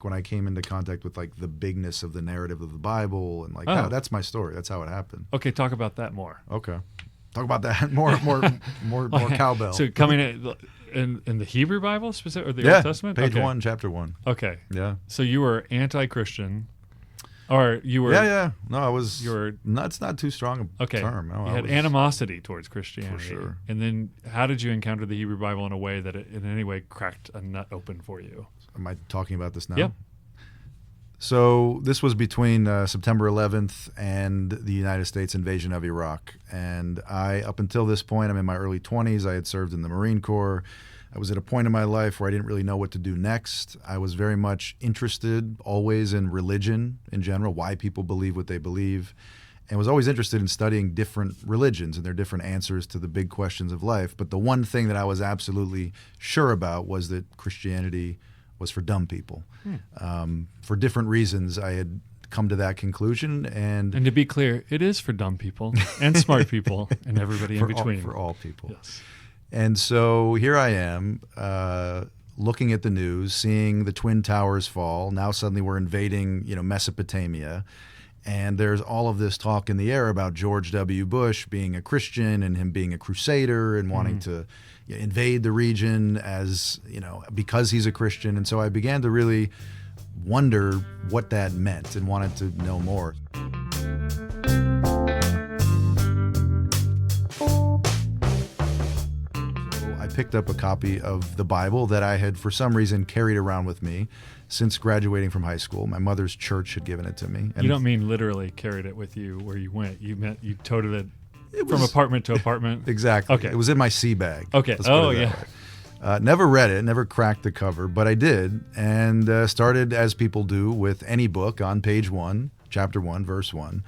when I came into contact with like the bigness of the narrative of the Bible and like that's my story. That's how it happened. Okay, talk about that more. Okay, talk about that more cowbell. So coming in the Hebrew Bible specific or the Old Testament? Page 1, chapter 1. Okay. Yeah. So you were anti-Christian, or you were? Yeah. No, I was. You were. That's not too strong a term. No, you had animosity towards Christianity. For sure. And then, how did you encounter the Hebrew Bible in a way that it in any way cracked a nut open for you? Am I talking about this now? Yeah. So this was between September 11th and the United States invasion of Iraq. And up until this point, I'm in my early 20s. I had served in the Marine Corps. I was at a point in my life where I didn't really know what to do next. I was very much interested always in religion in general, why people believe what they believe, and was always interested in studying different religions and their different answers to the big questions of life. But the one thing that I was absolutely sure about was that Christianity was for dumb people. For different reasons, I had come to that conclusion. And to be clear, it is for dumb people and smart people and everybody in between. For all people. Yes. And so here I am, looking at the news, seeing the Twin Towers fall. Now suddenly we're invading, Mesopotamia. And there's all of this talk in the air about George W. Bush being a Christian and him being a crusader and wanting to invade the region as, because he's a Christian. And so I began to really wonder what that meant and wanted to know more. So I picked up a copy of the Bible that I had for some reason carried around with me since graduating from high school. My mother's church had given it to me. And you don't mean literally carried it with you where you went. You meant you toted it from apartment to apartment? Exactly. Okay. It was in my sea bag. Okay. Never read it, never cracked the cover, but I did, and started, as people do with any book, on page 1, chapter 1, verse 1,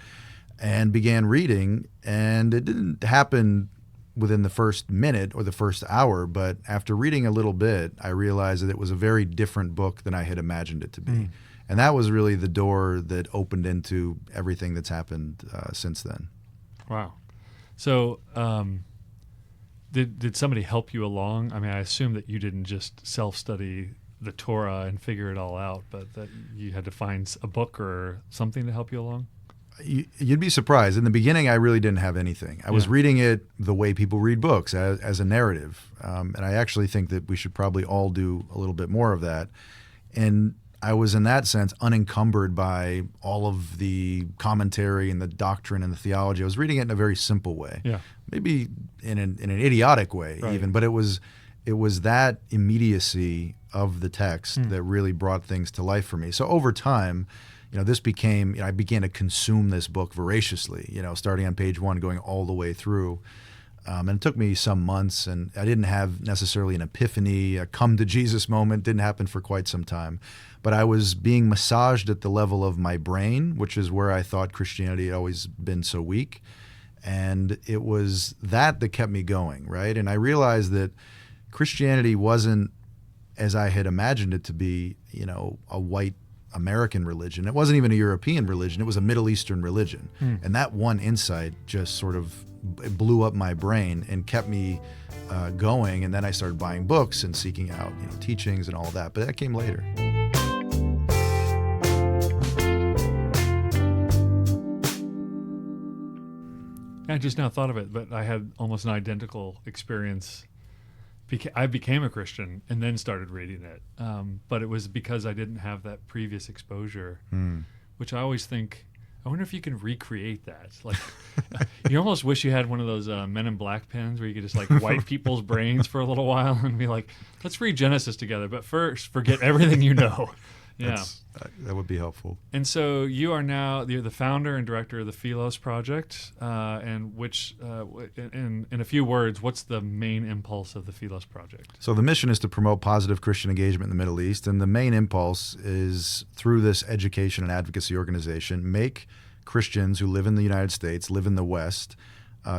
and began reading. And it didn't happen within the first minute or the first hour, but after reading a little bit, I realized that it was a very different book than I had imagined it to be. And that was really the door that opened into everything that's happened since then. Wow. So did somebody help you along? I mean, I assume that you didn't just self-study the Torah and figure it all out, but that you had to find a book or something to help you along? You'd be surprised. In the beginning, I really didn't have anything. I was reading it the way people read books, as a narrative. And I actually think that we should probably all do a little bit more of that. And I was, in that sense, unencumbered by all of the commentary and the doctrine and the theology. I was reading it in a very simple way, maybe in an idiotic way even, but it was that immediacy of the text that really brought things to life for me. So over time, this became, I began to consume this book voraciously, starting on page 1, going all the way through. And it took me some months, and I didn't have necessarily an epiphany, a come to Jesus moment. Didn't happen for quite some time. But I was being massaged at the level of my brain, which is where I thought Christianity had always been so weak. And it was that kept me going, right? And I realized that Christianity wasn't, as I had imagined it to be, a white American religion. It wasn't even a European religion. It was a Middle Eastern religion. And that one insight just sort of blew up my brain and kept me going. And then I started buying books and seeking out teachings and all that. But that came later. I just now thought of it, but I had almost an identical experience. I became a Christian and then started reading it. But it was because I didn't have that previous exposure, which I always think, I wonder if you can recreate that. Like, you almost wish you had one of those Men in Black pens where you could just wipe people's brains for a little while and be like, let's read Genesis together, but first forget everything you know. Yeah, that would be helpful. And so you're the founder and director of the Philos Project, and which, in a few words, what's the main impulse of the Philos Project? So the mission is to promote positive Christian engagement in the Middle East, and the main impulse is, through this education and advocacy organization, make Christians who live in the United States, live in the West,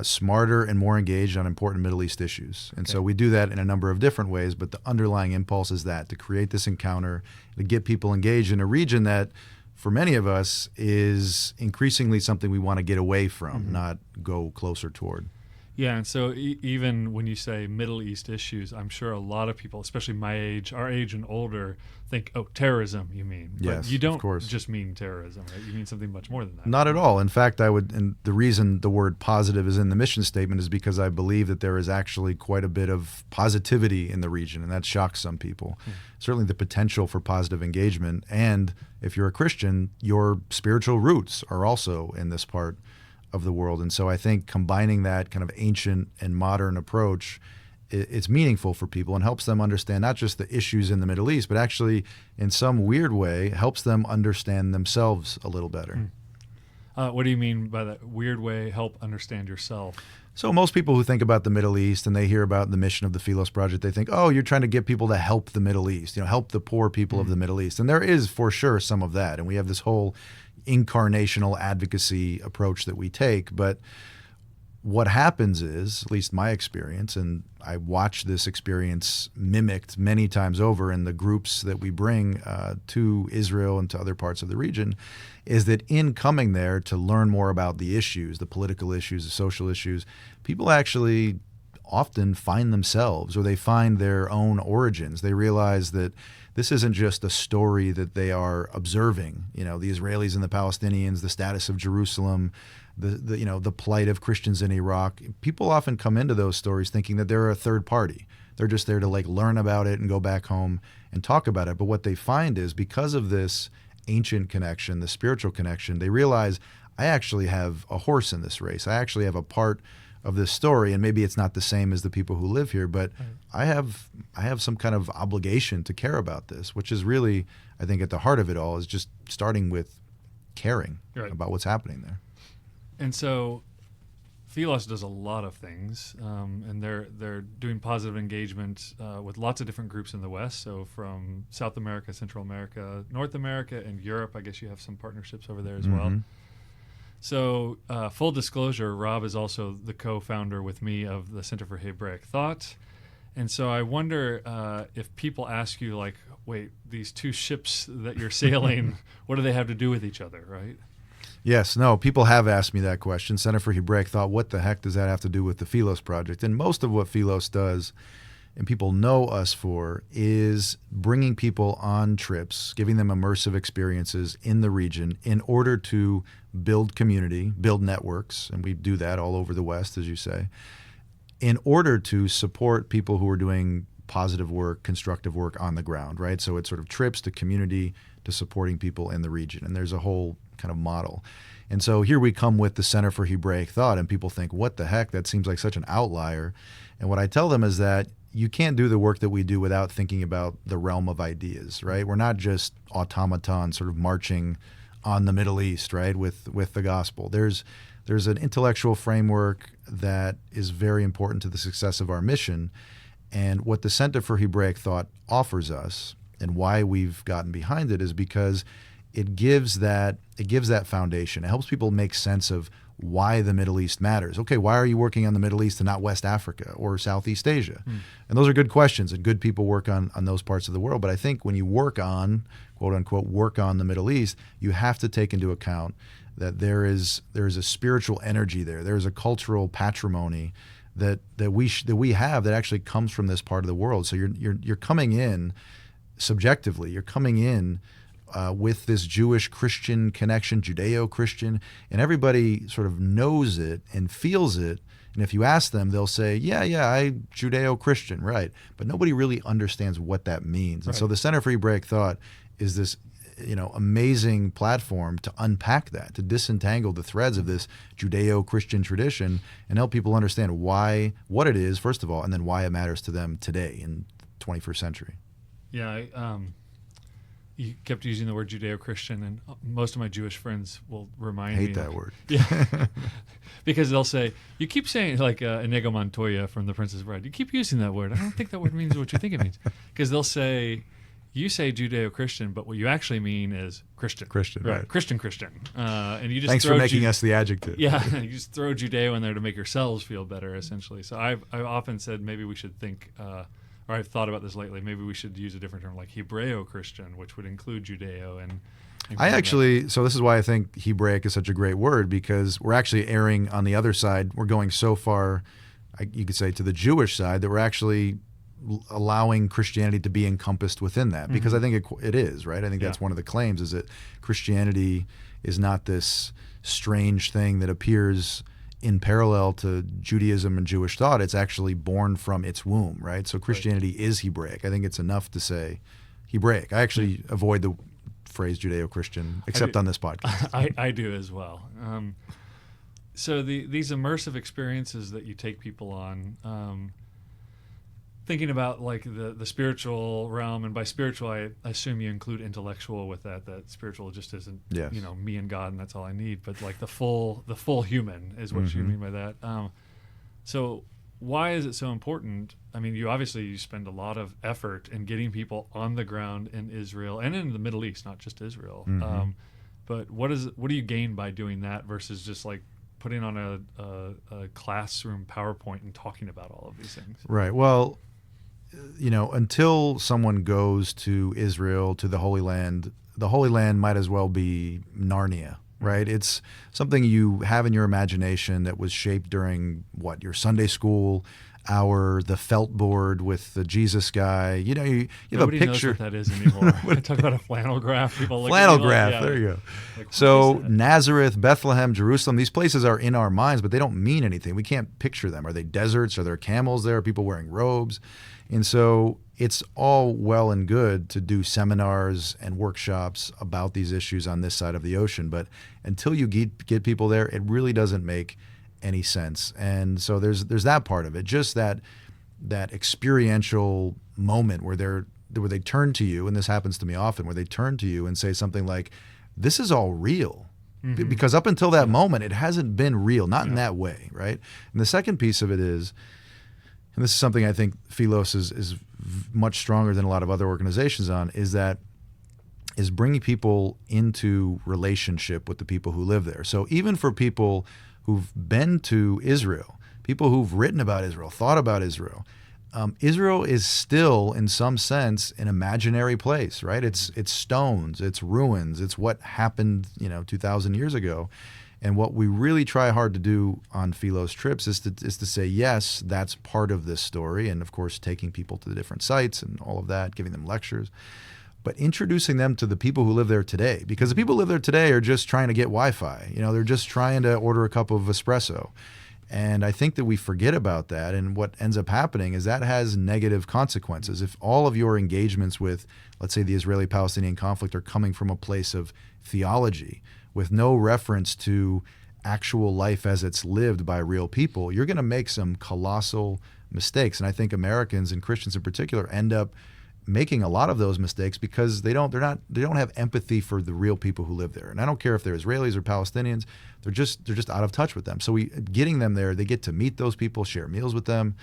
smarter and more engaged on important Middle East issues. And so we do that in a number of different ways, but the underlying impulse is to create this encounter, to get people engaged in a region that, for many of us, is increasingly something we want to get away from, not go closer toward. Yeah, and so even when you say Middle East issues, I'm sure a lot of people, especially my age, our age and older, think, oh, terrorism, you mean. Yes, but you don't of course. just mean terrorism, right? You mean something much more than that. Not at all. In fact, and the reason the word positive is in the mission statement is because I believe that there is actually quite a bit of positivity in the region, and that shocks some people. Certainly the potential for positive engagement, and if you're a Christian, your spiritual roots are also in this part of the world. And so I think combining that kind of ancient and modern approach, it's meaningful for people and helps them understand not just the issues in the Middle East, but actually in some weird way helps them understand themselves a little better. What do you mean by that weird way, help understand yourself? So most people who think about the Middle East and they hear about the mission of the Philos Project, they think, oh, you're trying to get people to help the Middle East, help the poor people of the Middle East. And there is for sure some of that. And we have this whole incarnational advocacy approach that we take. But what happens is, at least my experience, and I watch this experience mimicked many times over in the groups that we bring to Israel and to other parts of the region, is that in coming there to learn more about the issues, the political issues, the social issues, people actually often find themselves, or they find their own origins. They realize that this isn't just a story that they are observing, the Israelis and the Palestinians, the status of Jerusalem, the plight of Christians in Iraq. People often come into those stories thinking that they're a third party. They're just there to learn about it and go back home and talk about it. But what they find is, because of this ancient connection, the spiritual connection, they realize, I actually have a horse in this race. I actually have a part of this story, and maybe it's not the same as the people who live here, but I have some kind of obligation to care about this, which is really, I think, at the heart of it all, is just starting with caring about what's happening there. And so Philos does a lot of things, and they're doing positive engagement with lots of different groups in the West. So from South America, Central America, North America, and Europe. I guess you have some partnerships over there as well. So full disclosure, Rob is also the co-founder with me of the Center for Hebraic Thought. And so I wonder if people ask you, wait, these two ships that you're sailing, what do they have to do with each other, right? Yes, no, people have asked me that question. Center for Hebraic Thought, what the heck does that have to do with the Philos Project? And most of what Philos does, and people know us for, is bringing people on trips, giving them immersive experiences in the region in order to build community, build networks, and we do that all over the West, as you say, in order to support people who are doing positive work, constructive work on the ground, right? So it's sort of trips to community, to supporting people in the region. And there's a whole kind of model. And so here we come with the Center for Hebraic Thought, and people think, what the heck? That seems like such an outlier. And what I tell them is that you can't do the work that we do without thinking about the realm of ideas, right? We're not just automatons sort of marching on the Middle East, right, with the gospel. There's an intellectual framework that is very important to the success of our mission. And what the Center for Hebraic Thought offers us, and why we've gotten behind it, is because it gives that foundation. It helps people make sense of why the Middle East matters. Okay, why are you working on the Middle East and not West Africa or Southeast Asia? And those are good questions, and good people work on those parts of the world. But I think when you work on, quote unquote, work on the Middle East, you have to take into account that there is a spiritual energy there. There is a cultural patrimony that we have that actually comes from this part of the world. So you're coming in subjectively. You're coming in with this Jewish-Christian connection, Judeo-Christian, and everybody sort of knows it and feels it. And if you ask them, they'll say, yeah, I Judeo-Christian, right. But nobody really understands what that means. And so the Center for Hebraic Thought is this amazing platform to unpack that, to disentangle the threads of this Judeo-Christian tradition and help people understand what it is, first of all, and then why it matters to them today in the 21st century. Yeah, you kept using the word Judeo-Christian, and most of my Jewish friends will remind me. I hate that word. Yeah, because they'll say, you keep saying, like Inigo Montoya from The Princess Bride, you keep using that word. I don't think that word means what you think it means. Because they'll say, you say Judeo-Christian, but what you actually mean is Christian. Christian, right. Christian. And you just Thanks for making us the adjective. Yeah, you just throw Judeo in there to make yourselves feel better, essentially. So I've often said maybe we should think, or I've thought about this lately, maybe we should use a different term like Hebreo-Christian, which would include Judeo. And So this is why I think Hebraic is such a great word, because we're actually erring on the other side. We're going so far, you could say, to the Jewish side, that we're actually allowing Christianity to be encompassed within that, because I think it is, right? I think that's one of the claims, is that Christianity is not this strange thing that appears in parallel to Judaism and Jewish thought. It's actually born from its womb, right? So Christianity is Hebraic. I think it's enough to say Hebraic. I actually avoid the phrase JudeoChristian, except on this podcast. I do as well. So these immersive experiences that you take people on, thinking about like the spiritual realm, and by spiritual I assume you include intellectual with that spiritual just isn't me and God and that's all I need, but like the full human is what you mean by that. So why is it so important? I mean, you spend a lot of effort in getting people on the ground in Israel and in the Middle East, not just Israel. But what do you gain by doing that versus just like putting on a classroom PowerPoint and talking about all of these things? Right. Well, until someone goes to Israel, to the Holy Land might as well be Narnia, right? It's something you have in your imagination that was shaped during your Sunday school hour, the felt board with the Jesus guy. You have Nobody a picture. Knows what that is anymore. I talk about a flannel graph. People look flannel at me graph. Like, there you go. Like, so Nazareth, Bethlehem, Jerusalem, these places are in our minds, but they don't mean anything. We can't picture them. Are they deserts? Are there camels there? Are people wearing robes? And so it's all well and good to do seminars and workshops about these issues on this side of the ocean, but until you get people there, it really doesn't make any sense. And so there's that part of it, just that experiential moment where they turn to you, and this happens to me often, where they turn to you and say something like, "This is all real." Because up until that moment, it hasn't been real, not in that way, right? And the second piece of it is, and this is something I think Philos is much stronger than a lot of other organizations on, is bringing people into relationship with the people who live there. So even for people who've been to Israel, people who've written about Israel, thought about Israel, Israel is still, in some sense, an imaginary place, right? It's stones, it's ruins, it's what happened 2,000 years ago. And what we really try hard to do on Philos trips is to say, yes, that's part of this story. And of course, taking people to the different sites and all of that, giving them lectures, but introducing them to the people who live there today. Because the people who live there today are just trying to get Wi-Fi. They're just trying to order a cup of espresso. And I think that we forget about that. And what ends up happening is that has negative consequences. If all of your engagements with, let's say, the Israeli-Palestinian conflict are coming from a place of theology, with no reference to actual life as it's lived by real people, you're going to make some colossal mistakes. And I think Americans and Christians in particular end up making a lot of those mistakes because they don't have empathy for the real people who live there. And I don't care if they're Israelis or Palestinians, they're just out of touch with them. So getting them there, they get to meet those people, share meals with them,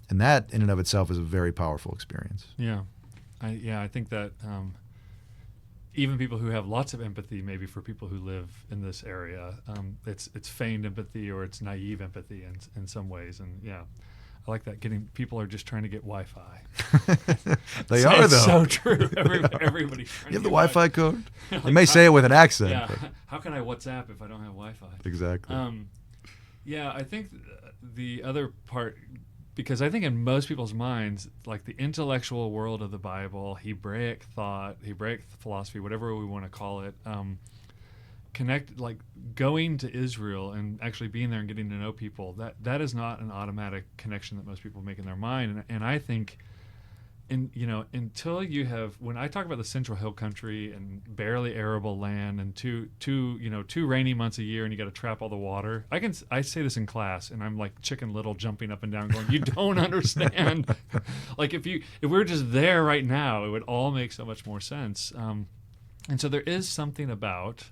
and that in and of itself is a very powerful experience. Yeah. I think that even people who have lots of empathy, maybe for people who live in this area, it's feigned empathy or it's naive empathy in some ways. And I like that. People are just trying to get Wi-Fi. They are, though. It's so true. Everybody's trying you have to the Wi-Fi code? They may say it with an accent. Yeah. But. How can I WhatsApp if I don't have Wi-Fi? Exactly. I think the other part, because I think in most people's minds, like the intellectual world of the Bible, Hebraic thought, Hebraic philosophy, whatever we want to call it, going to Israel and actually being there and getting to know people, that is not an automatic connection that most people make in their mind. And I think until you have, when I talk about the Central Hill Country and barely arable land and two rainy months a year and you got to trap all the water, I say this in class and I'm like Chicken Little jumping up and down going, you don't understand. Like if we're just there right now, it would all make so much more sense. And so there is something about,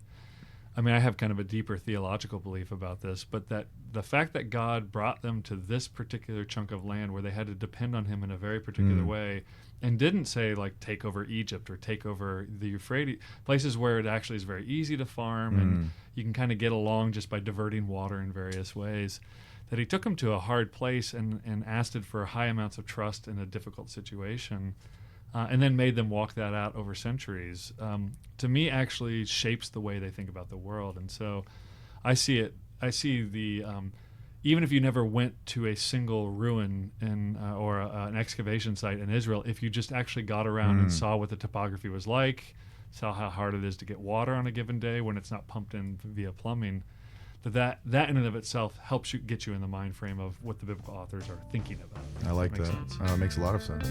I have kind of a deeper theological belief about this, but that the fact that God brought them to this particular chunk of land where they had to depend on him in a very particular way, and didn't say like take over Egypt or take over the Euphrates, places where it actually is very easy to farm and you can kind of get along just by diverting water in various ways, that he took them to a hard place and asked it for high amounts of trust in a difficult situation. and then made them walk that out over centuries, to me actually shapes the way they think about the world. And so I see the even if you never went to a single ruin or an excavation site in Israel, if you just actually got around and saw what the topography was like, saw how hard it is to get water on a given day when it's not pumped in via plumbing, that in and of itself helps you get you in the mind frame of what the biblical authors are thinking about. I like that. It makes a lot of sense.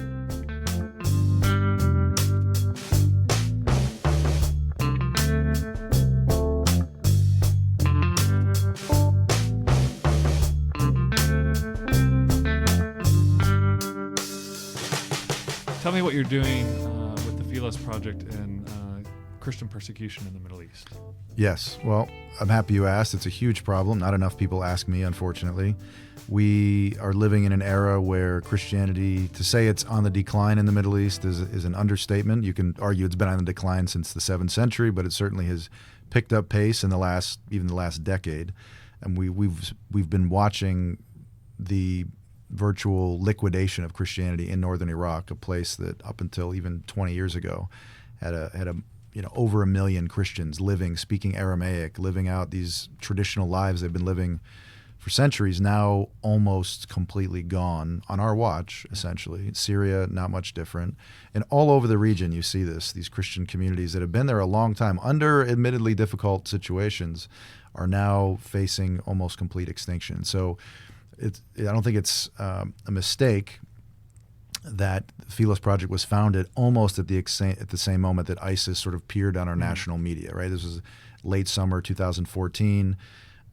Tell me what you're doing with the Philos Project and Christian persecution in the Middle East. Yes. Well, I'm happy you asked. It's a huge problem. Not enough people ask me, unfortunately. We are living in an era where Christianity, to say it's on the decline in the Middle East is an understatement. You can argue it's been on the decline since the 7th century, but it certainly has picked up pace in the last decade. And we've been watching the virtual liquidation of Christianity in northern Iraq, a place that up until even 20 years ago had over 1 million Christians living, speaking Aramaic, living out these traditional lives they've been living for centuries, now almost completely gone on our watch, essentially. Syria, not much different. And all over the region you see these Christian communities that have been there a long time, under admittedly difficult situations, are now facing almost complete extinction. So I don't think it's a mistake that the Philos Project was founded almost at the same moment that ISIS sort of peered on our national media, right? This was late summer 2014.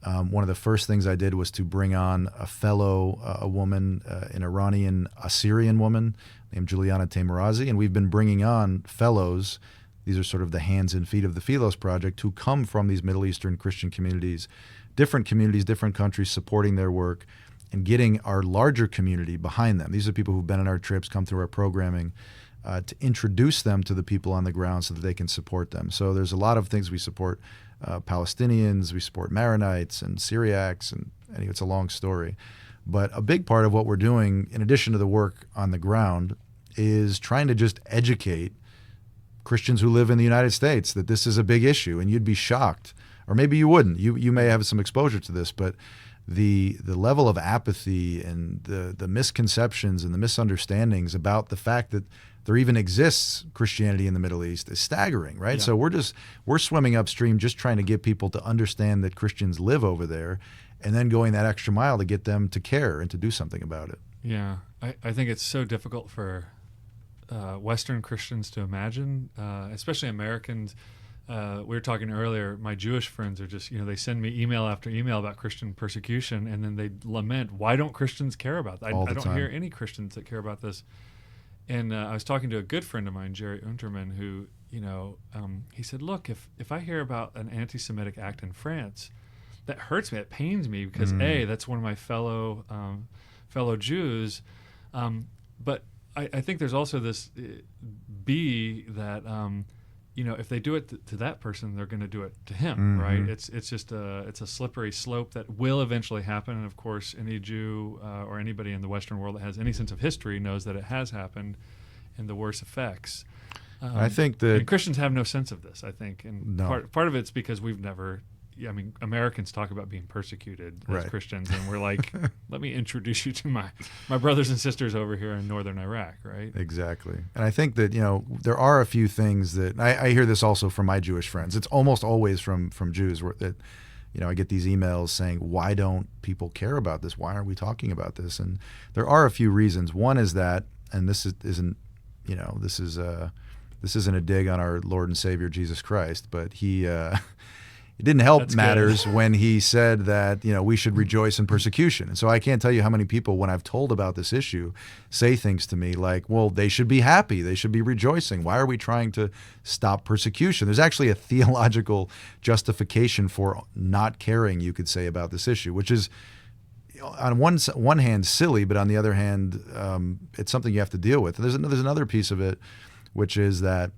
One of the first things I did was to bring on a fellow, a woman, an Iranian Assyrian woman named Juliana Taimurazi, and we've been bringing on fellows. These are sort of the hands and feet of the Philos Project, who come from these Middle Eastern Christian communities, different countries supporting their work, and getting our larger community behind them. These are people who've been on our trips, come through our programming, to introduce them to the people on the ground so that they can support them. So there's a lot of things we support. Palestinians, we support Maronites and Syriacs, and anyway, it's a long story. But a big part of what we're doing, in addition to the work on the ground, is trying to just educate Christians who live in the United States that this is a big issue. And you'd be shocked, or maybe you wouldn't. You may have some exposure to this, but the level of apathy and the misconceptions and the misunderstandings about the fact that there even exists Christianity in the Middle East is staggering, right? Yeah. So we're swimming upstream just trying to get people to understand that Christians live over there, and then going that extra mile to get them to care and to do something about it. Yeah, I think it's so difficult for Western Christians to imagine, especially Americans. We were talking earlier, my Jewish friends are just, they send me email after email about Christian persecution, and then they lament, why don't Christians care about that? I don't hear any Christians that care about this. And I was talking to a good friend of mine, Jerry Unterman, who, he said, look, if I hear about an anti-Semitic act in France, that hurts me, it pains me, because A, that's one of my fellow Jews, but I think there's also this B, that if they do it to that person, they're going to do it to him, right? It's just it's a slippery slope that will eventually happen. And of course, any Jew or anybody in the Western world that has any sense of history knows that it has happened, and the worst effects. I think that Christians have no sense of this. I think, and no. part of it's because we've never. Americans talk about being persecuted as Christians, and we're like, let me introduce you to my brothers and sisters over here in northern Iraq, right? Exactly. And I think that, there are a few things that, I hear this also from my Jewish friends. It's almost always from Jews that, I get these emails saying, why don't people care about this? Why aren't we talking about this? And there are a few reasons. One is that, and this isn't a dig on our Lord and Savior Jesus Christ, but it didn't help That's matters when he said that, we should rejoice in persecution. And so I can't tell you how many people, when I've told about this issue, say things to me like, well, they should be happy. They should be rejoicing. Why are we trying to stop persecution? There's actually a theological justification for not caring, you could say, about this issue, which is, on one hand, silly, but on the other hand, it's something you have to deal with. There's another piece of it, which is that,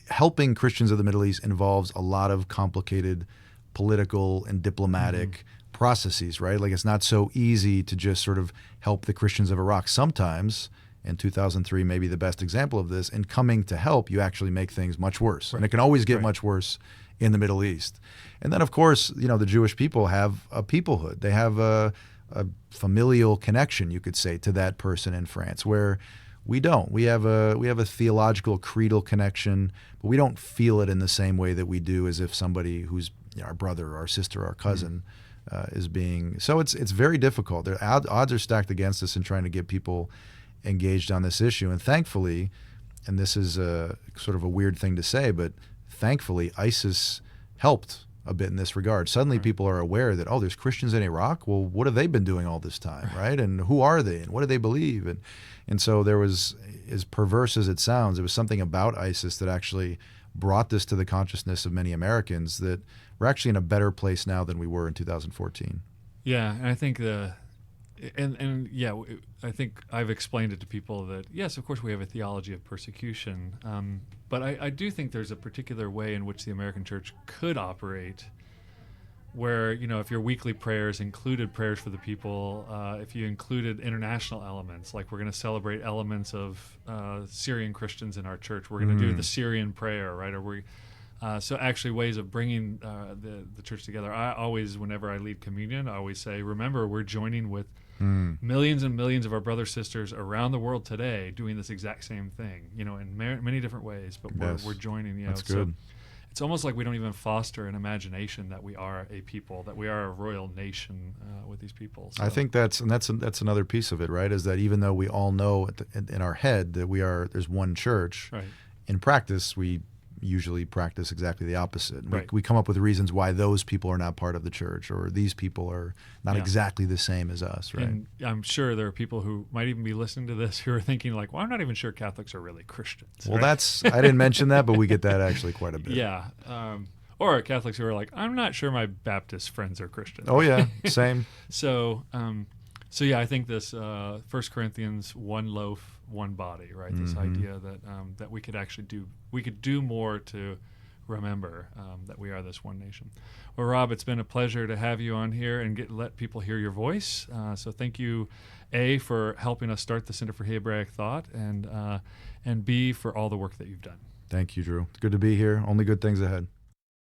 helping Christians of the Middle East involves a lot of complicated political and diplomatic processes, right? Like, it's not so easy to just sort of help the Christians of Iraq. Sometimes and 2003 may be the best example of this. In coming to help, you actually make things much worse. Right. And it can always get Right. much worse in the Middle East. And then, of course, the Jewish people have a peoplehood. They have a familial connection, you could say, to that person in France, where we don't. We have a theological, creedal connection, but we don't feel it in the same way that we do as if somebody who's our brother, our sister, our cousin is being. So it's very difficult. The odds are stacked against us in trying to get people engaged on this issue. And thankfully, and this is a sort of a weird thing to say, but thankfully ISIS helped a bit in this regard. Suddenly people are aware that, there's Christians in Iraq. Well, what have they been doing all this time, right? And who are they? And what do they believe? And so there was, as perverse as it sounds, there was something about ISIS that actually brought this to the consciousness of many Americans that we're actually in a better place now than we were in 2014. Yeah, and I think I think I've explained it to people that, yes, of course we have a theology of persecution, but I do think there's a particular way in which the American church could operate where, if your weekly prayers included prayers for the people, if you included international elements, like we're going to celebrate elements of Syrian Christians in our church, we're going to do the Syrian prayer, right? So actually ways of bringing the church together. I always, whenever I lead communion, I always say, remember, we're joining with millions and millions of our brothers and sisters around the world today doing this exact same thing, in many different ways, but we're joining. That's good. So it's almost like we don't even foster an imagination that we are a people, that we are a royal nation with these people. So. I think that's another piece of it, right? Is that even though we all know in our head that there's one church, right. In practice we usually practice exactly the opposite. Right. We come up with reasons why those people are not part of the church, or these people are not exactly the same as us, right? And I'm sure there are people who might even be listening to this who are thinking like, well, I'm not even sure Catholics are really Christians. Well, right? I didn't mention that, but we get that actually quite a bit. Yeah. Or Catholics who are like, I'm not sure my Baptist friends are Christians. Oh, yeah, same. So yeah, I think this 1 Corinthians, one loaf, one body, right? This idea that we could actually do more to remember that we are this one nation. Well, Rob, it's been a pleasure to have you on here and let people hear your voice. So thank you, A, for helping us start the Center for Hebraic Thought, and B, for all the work that you've done. Thank you, Drew. It's good to be here. Only good things ahead.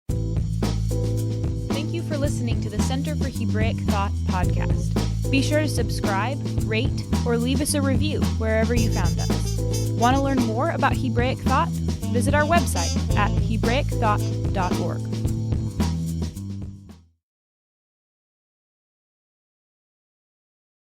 Thank you for listening to the Center for Hebraic Thought podcast. Be sure to subscribe, rate, or leave us a review wherever you found us. Want to learn more about Hebraic Thought? Visit our website at hebraicthought.org.